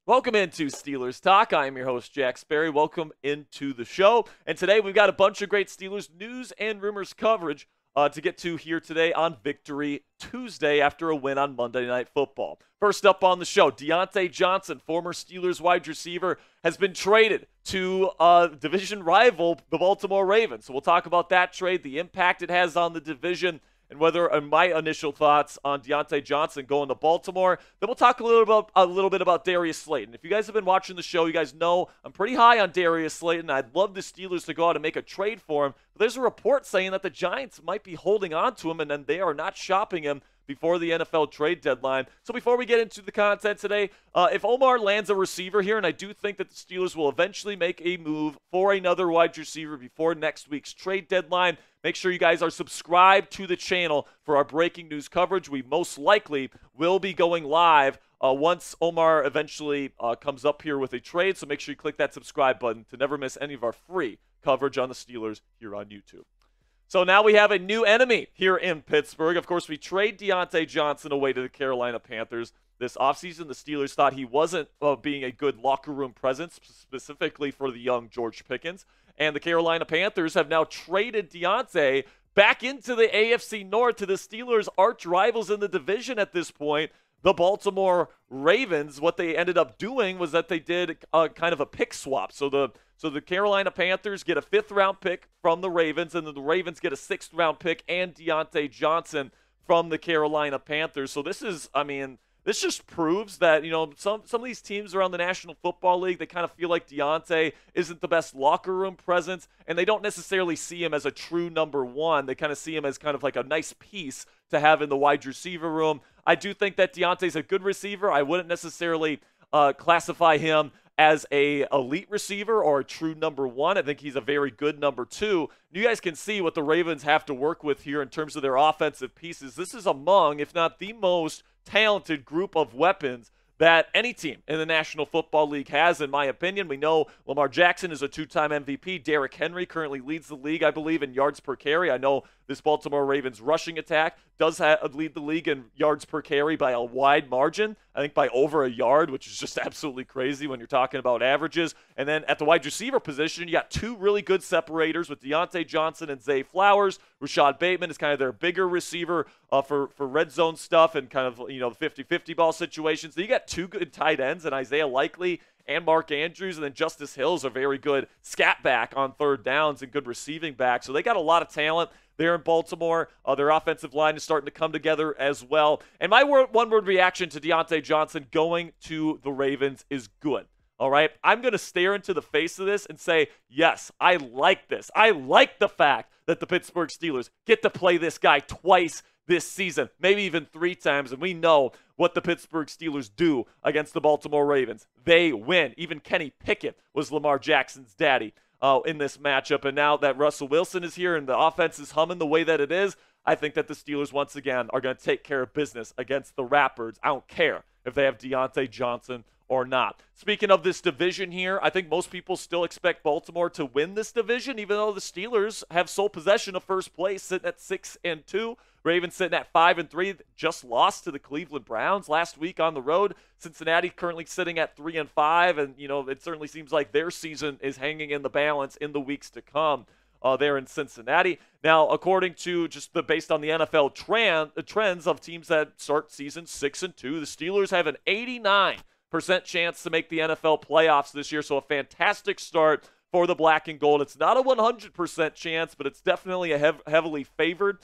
Welcome into Steelers Talk. I am your host, Jack Sperry. Welcome into the show. And today we've got a bunch of great Steelers news and rumors coverage to get to here today on Victory Tuesday after a win on Monday Night Football. First up on the show, Diontae Johnson, former Steelers wide receiver, has been traded to division rival, the Baltimore Ravens. So we'll talk about that trade, the impact it has on the division, and my initial thoughts on Diontae Johnson going to Baltimore. Then we'll talk a little bit about Darius Slayton. If you guys have been watching the show, you guys know I'm pretty high on Darius Slayton. I'd love the Steelers to go out and make a trade for him. But there's a report saying that the Giants might be holding on to him, and then they are not shopping him before the NFL trade deadline. So before we get into the content today, if Omar lands a receiver here, and I do think that the Steelers will eventually make a move for another wide receiver before next week's trade deadline, make sure you guys are subscribed to the channel for our breaking news coverage. We most likely will be going live once Omar eventually comes up here with a trade, so make sure you click that subscribe button to never miss any of our free coverage on the Steelers here on YouTube. So now we have a new enemy here in Pittsburgh. Of course, we trade Diontae Johnson away to the Carolina Panthers this offseason. The Steelers thought he wasn't being a good locker room presence, specifically for the young George Pickens. And the Carolina Panthers have now traded Diontae back into the AFC North to the Steelers' arch rivals in the division at this point, the Baltimore Ravens. What they ended up doing was that they did kind of a pick swap. So the Carolina Panthers get a 5th-round pick from the Ravens, and then the Ravens get a 6th-round pick and Diontae Johnson from the Carolina Panthers. So this just proves that, some of these teams around the National Football League, they kind of feel like Diontae isn't the best locker room presence, and they don't necessarily see him as a true number one. They kind of see him as kind of like a nice piece to have in the wide receiver room. I do think that Deontay's a good receiver. I wouldn't necessarily classify him as a elite receiver or a true number one. I think he's a very good number two. You guys can see what the Ravens have to work with here in terms of their offensive pieces. This is among, if not the most talented group of weapons that any team in the National Football League has, in my opinion. We know Lamar Jackson is a 2-time MVP. Derrick Henry currently leads the league, I believe, in yards per carry. I know this Baltimore Ravens rushing attack does lead the league in yards per carry by a wide margin. I think by over a yard, which is just absolutely crazy when you're talking about averages. And then at the wide receiver position, you got two really good separators with Diontae Johnson and Zay Flowers. Rashad Bateman is kind of their bigger receiver for red zone stuff and kind of, 50-50 ball situations. So you got two good tight ends, and Isaiah Likely and Mark Andrews, and then Justice Hill's a very good scat back on third downs and good receiving back. So they got a lot of talent there in Baltimore. Their offensive line is starting to come together as well. And my one-word reaction to Diontae Johnson going to the Ravens is good. All right? I'm going to stare into the face of this and say, yes, I like this. I like the fact that the Pittsburgh Steelers get to play this guy twice this season, maybe even 3 times, and we know what the Pittsburgh Steelers do against the Baltimore Ravens. They win. Even Kenny Pickett was Lamar Jackson's daddy in this matchup, and now that Russell Wilson is here and the offense is humming the way that it is, I think that the Steelers once again are going to take care of business against the Raptors. I don't care if they have Diontae Johnson or not. Speaking of this division here, I think most people still expect Baltimore to win this division, even though the Steelers have sole possession of first place, sitting at 6-2. Ravens sitting at 5-3, just lost to the Cleveland Browns last week on the road. Cincinnati currently sitting at 3-5, and it certainly seems like their season is hanging in the balance in the weeks to come there in Cincinnati. Now, according to based on the NFL trends of teams that start season 6-2, the Steelers have an 89% chance to make the NFL playoffs this year, so a fantastic start for the black and gold. It's not a 100% chance, but it's definitely a heavily favored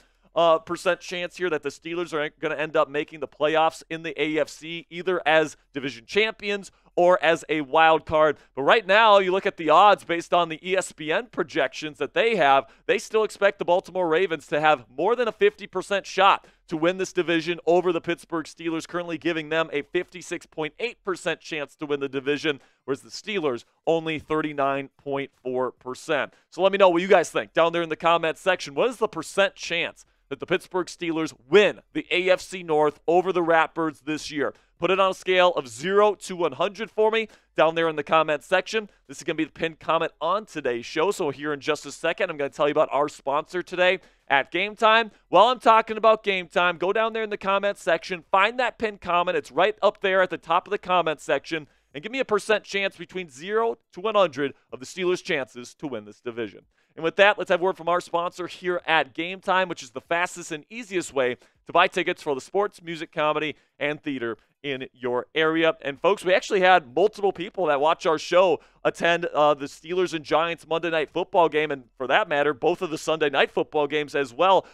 percent chance here that the Steelers are going to end up making the playoffs in the AFC, either as division champions or as a wild card. But right now, you look at the odds based on the ESPN projections that they have, they still expect the Baltimore Ravens to have more than a 50% shot to win this division over the Pittsburgh Steelers, currently giving them a 56.8% chance to win the division, whereas the Steelers only 39.4%. So let me know what you guys think down there in the comments section. What is the percent chance that the Pittsburgh Steelers win the AFC North over the Ratbirds this year? Put it on a scale of 0 to 100 for me down there in the comment section. This is going to be the pinned comment on today's show. So here in just a second, I'm going to tell you about our sponsor today at Game Time. While I'm talking about Game Time, go down there in the comment section, find that pinned comment. It's right up there at the top of the comment section, and give me a percent chance between 0 to 100 of the Steelers' chances to win this division. And with that, let's have word from our sponsor here at Game Time, which is the fastest and easiest way to buy tickets for the sports, music, comedy, and theater in your area. And folks, we actually had multiple people that watch our show attend the Steelers and Giants Monday Night Football game, and for that matter, both of the Sunday Night Football games as well,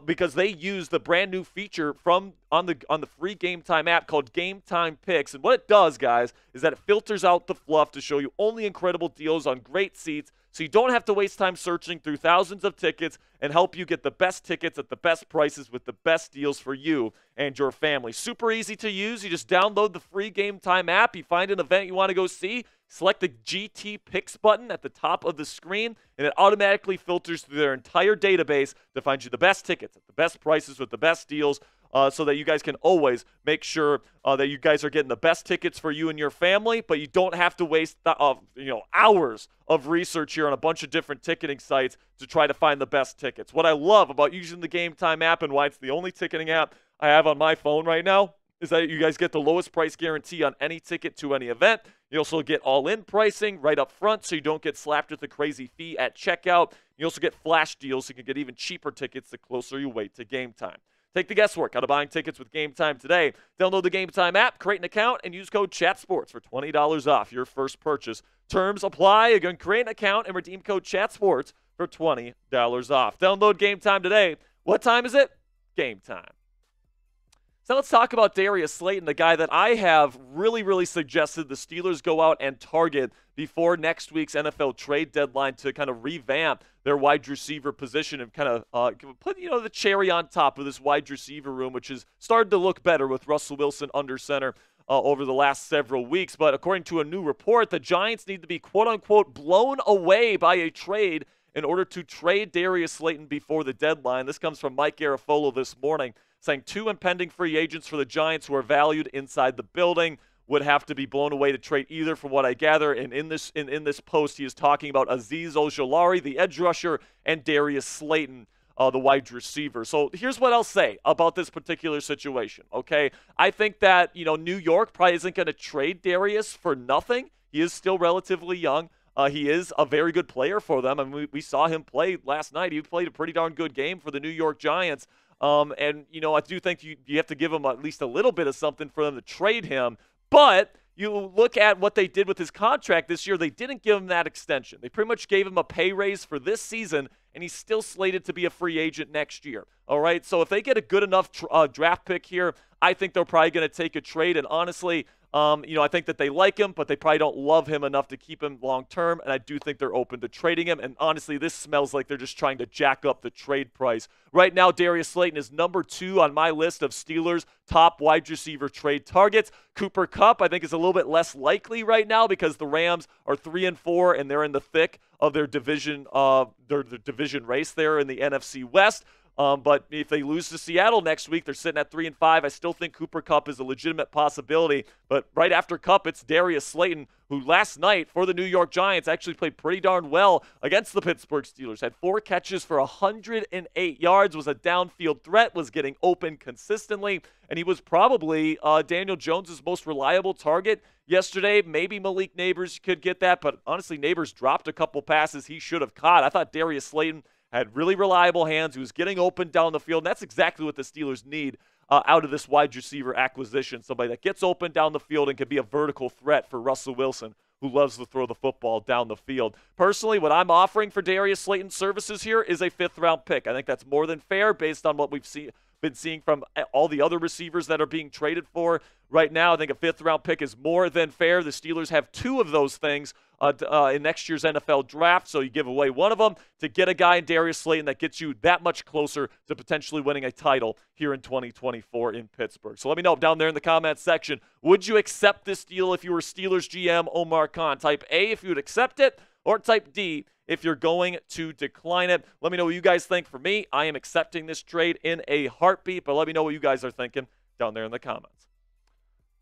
because they use the brand new feature on the free Game Time app called Game Time Picks. And what it does, guys, is that it filters out the fluff to show you only incredible deals on great seats, so you don't have to waste time searching through thousands of tickets, and help you get the best tickets at the best prices with the best deals for you and your family. Super easy to use. You just download the free Game Time app. You find an event you want to go see, select the GT Picks button at the top of the screen, and it automatically filters through their entire database to find you the best tickets at the best prices with the best deals, so that you guys can always make sure that you guys are getting the best tickets for you and your family, but you don't have to waste hours of research here on a bunch of different ticketing sites to try to find the best tickets. What I love about using the Game Time app, and why it's the only ticketing app I have on my phone right now, is that you guys get the lowest price guarantee on any ticket to any event. You also get all-in pricing right up front, so you don't get slapped with a crazy fee at checkout. You also get flash deals, so you can get even cheaper tickets the closer you wait to game time. Take the guesswork out of buying tickets with Game Time today. Download the Game Time app, create an account, and use code CHATSPORTS for $20 off your first purchase. Terms apply. Again, create an account and redeem code CHATSPORTS for $20 off. Download Game Time today. What time is it? Game time. So let's talk about Darius Slayton, the guy that I have really suggested the Steelers go out and target before next week's NFL trade deadline to kind of revamp their wide receiver position and kind of put the cherry on top of this wide receiver room, which has started to look better with Russell Wilson under center over the last several weeks. But according to a new report, the Giants need to be quote-unquote blown away by a trade in order to trade Darius Slayton before the deadline. This comes from Mike Garafolo this morning, saying 2 impending free agents for the Giants who are valued inside the building would have to be blown away to trade either, from what I gather. And in this post, he is talking about Azeez Ojulari, the edge rusher, and Darius Slayton, the wide receiver. So here's what I'll say about this particular situation, okay? I think that, New York probably isn't going to trade Darius for nothing. He is still relatively young. He is a very good player for them. I mean, we saw him play last night. He played a pretty darn good game for the New York Giants. And, I do think you have to give him at least a little bit of something for them to trade him. But you look at what they did with his contract this year. They didn't give him that extension. They pretty much gave him a pay raise for this season, and he's still slated to be a free agent next year. All right, so if they get a good enough draft pick here, I think they're probably going to take a trade. And honestly, I think that they like him, but they probably don't love him enough to keep him long term. And I do think they're open to trading him. And honestly, this smells like they're just trying to jack up the trade price. Right now, Darius Slayton is number 2 on my list of Steelers' top wide receiver trade targets. Cooper Kupp, I think, is a little bit less likely right now because the Rams are 3-4 and they're in the thick of their division race there in the NFC West. But if they lose to Seattle next week, they're sitting at 3-5. I still think Cooper Kupp is a legitimate possibility. But right after Kupp, it's Darius Slayton, who last night for the New York Giants actually played pretty darn well against the Pittsburgh Steelers. Had 4 catches for 108 yards, was a downfield threat, was getting open consistently, and he was probably Daniel Jones' most reliable target yesterday. Maybe Malik Neighbors could get that, but honestly, Neighbors dropped a couple passes he should have caught. I thought Darius Slayton had really reliable hands. He was getting open down the field, and that's exactly what the Steelers need out of this wide receiver acquisition. Somebody that gets open down the field and can be a vertical threat for Russell Wilson, who loves to throw the football down the field. Personally, what I'm offering for Darius Slayton's services here is a 5th-round pick. I think that's more than fair based on what we've been seeing from all the other receivers that are being traded for right now. I think a 5th-round pick is more than fair. The Steelers have 2 of those things in next year's NFL draft, so you give away one of them to get a guy in Darius Slayton that gets you that much closer to potentially winning a title here in 2024 in Pittsburgh. So let me know down there in the comments section, would you accept this deal if you were Steelers GM Omar Khan? Type A if you would accept it, or type D if you're going to decline it. Let me know what you guys think. For me, I am accepting this trade in a heartbeat, but let me know what you guys are thinking down there in the comments.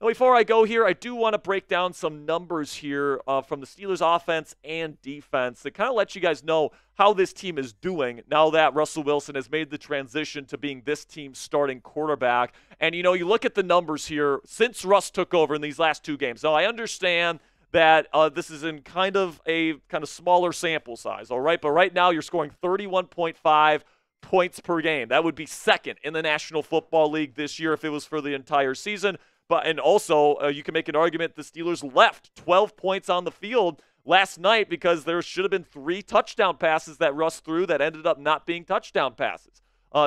Now, before I go here, I do want to break down some numbers here from the Steelers offense and defense to kind of let you guys know how this team is doing now that Russell Wilson has made the transition to being this team's starting quarterback. And, you look at the numbers here since Russ took over in these last 2 games. Now, I understand that this is in kind of smaller sample size, all right? But right now you're scoring 31.5 points per game. That would be second in the National Football League this year if it was for the entire season. And also, you can make an argument the Steelers left 12 points on the field last night because there should have been 3 touchdown passes that Russ threw that ended up not being touchdown passes.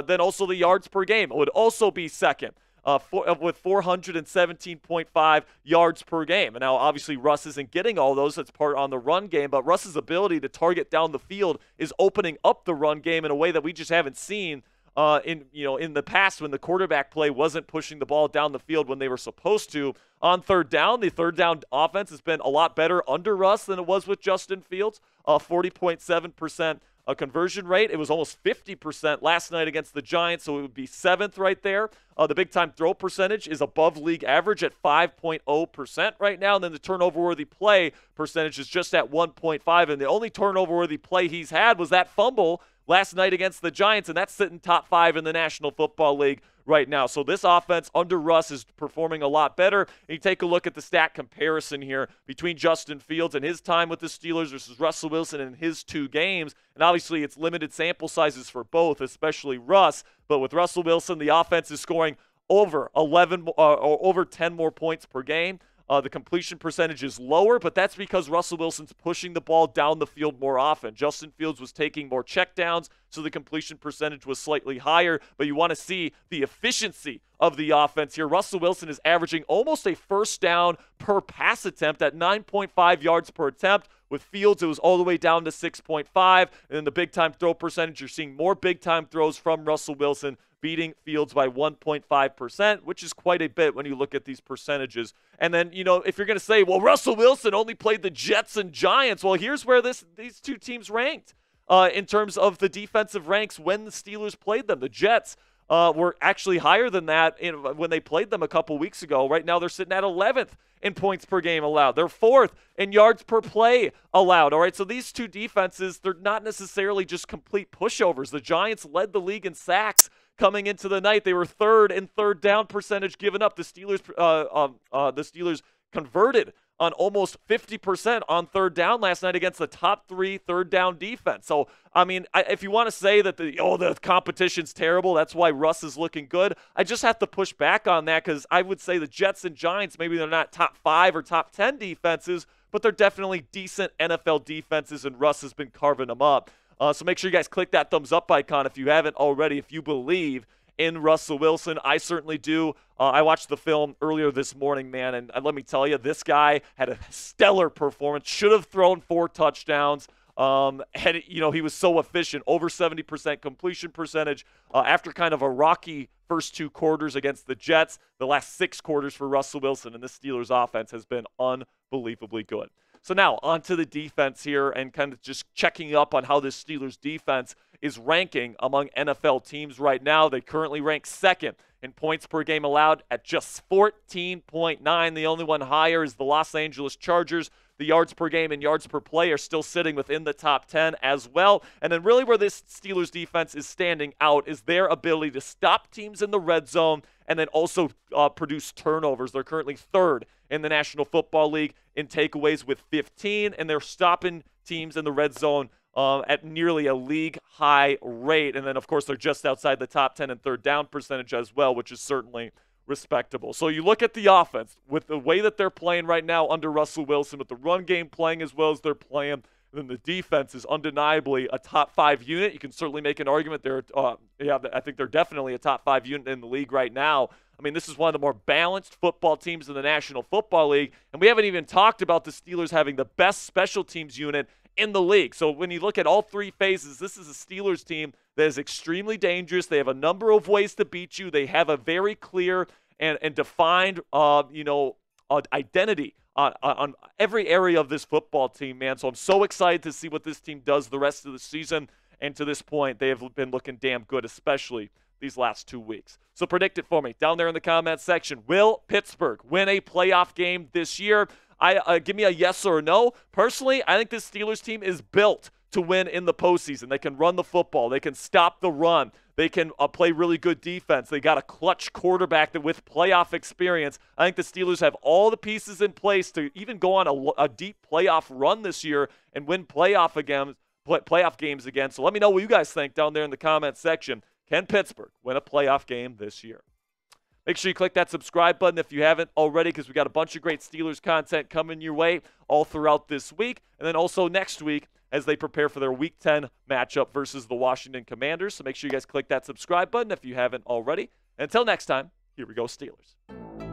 Then also the yards per game would also be second with 417.5 yards per game. And now, obviously, Russ isn't getting all those. That's part on the run game. But Russ's ability to target down the field is opening up the run game in a way that we just haven't seen in the past when the quarterback play wasn't pushing the ball down the field when they were supposed to. On third down, the third down offense has been a lot better under Russ than it was with Justin Fields. 40.7% conversion rate. It was almost 50% last night against the Giants, so it would be 7th right there. The big-time throw percentage is above league average at 5.0% right now, and then the turnover-worthy play percentage is just at 1.5, and the only turnover-worthy play he's had was that fumble last night against the Giants, and that's sitting top 5 in the National Football League right now. So this offense under Russ is performing a lot better. And you take a look at the stat comparison here between Justin Fields and his time with the Steelers versus Russell Wilson in his 2 games. And obviously it's limited sample sizes for both, especially Russ. But with Russell Wilson, the offense is scoring over 10 more points per game. The completion percentage is lower, but that's because Russell Wilson's pushing the ball down the field more often. Justin Fields was taking more checkdowns, so the completion percentage was slightly higher, but you want to see the efficiency of the offense here. Russell Wilson is averaging almost a first down per pass attempt at 9.5 yards per attempt. With Fields, it was all the way down to 6.5. And then the big-time throw percentage, you're seeing more big-time throws from Russell Wilson, beating Fields by 1.5%, which is quite a bit when you look at these percentages. And then, if you're going to say, well, Russell Wilson only played the Jets and Giants, well, here's where these 2 teams ranked in terms of the defensive ranks when the Steelers played them. The Jets were actually higher than that when they played them a couple weeks ago. Right now, they're sitting at 11th in points per game allowed. They're 4th in yards per play allowed. All right, so these 2 defenses, they're not necessarily just complete pushovers. The Giants led the league in sacks coming into the night. They were 3rd in third down percentage given up. The Steelers converted on almost 50% on third down last night against the top 3 third down defense. So, I mean, if you want to say that the competition's terrible, that's why Russ is looking good, I just have to push back on that because I would say the Jets and Giants, maybe they're not top 5 or top 10 defenses, but they're definitely decent NFL defenses, and Russ has been carving them up. So make sure you guys click that thumbs up icon if you haven't already, if you believe in Russell Wilson. I certainly do. I watched the film earlier this morning, man, and let me tell you, this guy had a stellar performance. Should have thrown 4 touchdowns. He was so efficient, over 70% completion percentage after kind of a rocky first 2 quarters against the Jets. The last 6 quarters for Russell Wilson and the Steelers offense has been unbelievably good. So now on to the defense here and kind of just checking up on how this Steelers defense is ranking among NFL teams right now. They currently rank 2nd in points per game allowed at just 14.9. The only one higher is the Los Angeles Chargers. The yards per game and yards per play are still sitting within the top 10 as well. And then really where this Steelers defense is standing out is their ability to stop teams in the red zone and then also produce turnovers. They're currently 3rd in the National Football League in takeaways with 15, and they're stopping teams in the red zone at nearly a league-high rate. And then, of course, they're just outside the top 10 in third down percentage as well, which is certainly respectable. So you look at the offense with the way that they're playing right now under Russell Wilson, with the run game playing as well as they're playing, then the defense is undeniably a top 5 unit. You can certainly make an argument I think they're definitely a top 5 unit in the league right now. I mean, this is one of the more balanced football teams in the National Football League, and we haven't even talked about the Steelers having the best special teams unit in the league. So when you look at all 3 phases, this is a Steelers team that is extremely dangerous. They have a number of ways to beat you. They have a very clear and defined, identity on every area of this football team, man. So I'm so excited to see what this team does the rest of the season. And to this point, they have been looking damn good, especially these last 2 weeks. So predict it for me down there in the comments section. Will Pittsburgh win a playoff game this year? Give me a yes or a no. Personally, I think this Steelers team is built to win in the postseason. They can run the football. They can stop the run. They can play really good defense. They got a clutch quarterback that with playoff experience. I think the Steelers have all the pieces in place to even go on a deep playoff run this year and win playoff games again. So let me know what you guys think down there in the comments section. Can Pittsburgh win a playoff game this year? Make sure you click that subscribe button if you haven't already, because we got a bunch of great Steelers content coming your way all throughout this week. And then also next week as they prepare for their Week 10 matchup versus the Washington Commanders. So make sure you guys click that subscribe button if you haven't already. And until next time, here we go, Steelers.